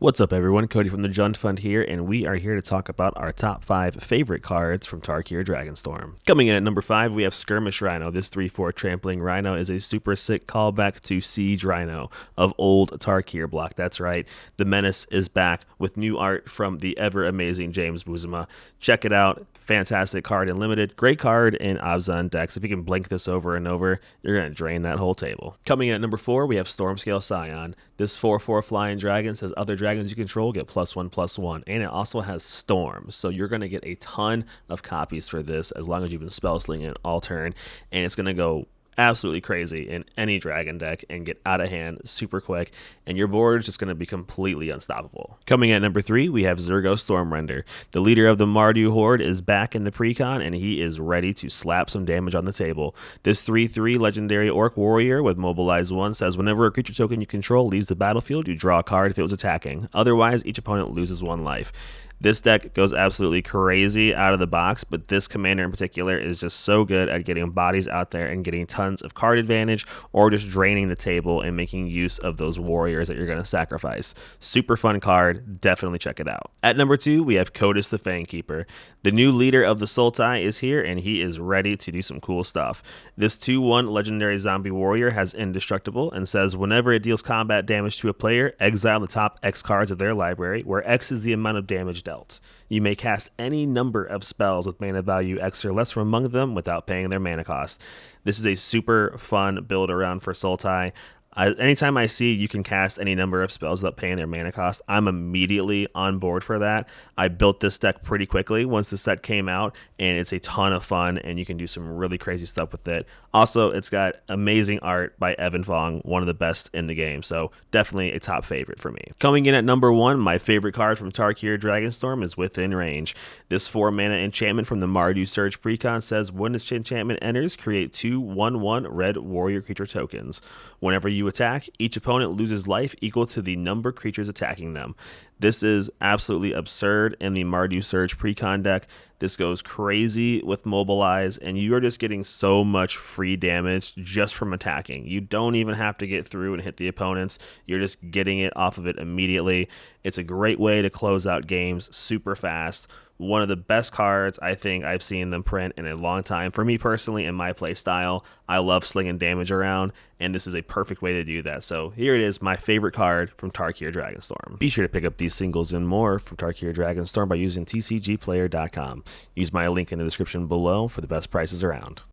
What's up, everyone? Cody from the Jund Fund here, and we are here to talk about our top 5 favorite cards from Tarkir Dragonstorm. Coming in at number 5, we have Skirmish Rhino. This 3/4 trampling Rhino is a super sick callback to Siege Rhino of old Tarkir block. That's right, the Menace is back with new art from the ever-amazing James Buzema. Check it out. Fantastic card in Limited. Great card in Abzan decks. If you can blink this over and over, you're going to drain that whole table. Coming in at number 4, we have Stormscale Scion. This 4/4 flying dragon says other dragons you control get +1/+1. And it also has Storm. So you're going to get a ton of copies for this as long as you've been spell slinging all turn. And it's going to go absolutely crazy in any dragon deck and get out of hand super quick, and your board is just going to be completely unstoppable. Coming at number 3, we have Zurgo Stormrender. The leader of the Mardu Horde is back in the precon, and he is ready to slap some damage on the table. This 3/3 legendary orc warrior with Mobilize 1 says whenever a creature token you control leaves the battlefield, you draw a card if it was attacking. Otherwise, each opponent loses 1 life. This deck goes absolutely crazy out of the box, but this commander in particular is just so good at getting bodies out there and getting tons of card advantage, or just draining the table and making use of those warriors that you're going to sacrifice. Super fun card. Definitely check it out. At number 2, we have Kotus the Fangkeeper. The new leader of the Sultai is here, and he is ready to do some cool stuff. This 2/1 legendary zombie warrior has Indestructible and says whenever it deals combat damage to a player, exile the top X cards of their library, where X is the amount of damage dealt. You may cast any number of spells with mana value X or less from among them without paying their mana cost. This is a super fun build around for Sultai. Anytime I see you can cast any number of spells without paying their mana cost, I'm immediately on board for that. I built this deck pretty quickly once the set came out, and it's a ton of fun, and you can do some really crazy stuff with it. Also, it's got amazing art by Evan Fong, one of the best in the game, so definitely a top favorite for me. Coming in at number 1, my favorite card from Tarkir Dragonstorm is Within Range. This 4-mana enchantment from the Mardu Surge precon says when this enchantment enters, create 2 1/1 red warrior creature tokens. Whenever you attack, each opponent loses life equal to the number of creatures attacking them. This is absolutely absurd in the Mardu Surge precon deck. This goes crazy with Mobilize, and you are just getting so much free damage just from attacking. You don't even have to get through and hit the opponents. You're just getting it off of it immediately. It's a great way to close out games super fast. One of the best cards I think I've seen them print in a long time. For me personally, in my play style, I love slinging damage around, and this is a perfect way to do that. So here it is, my favorite card from Tarkir Dragonstorm. Be sure to pick up these singles and more from Tarkir Dragonstorm by using tcgplayer.com. Use my link in the description below for the best prices around.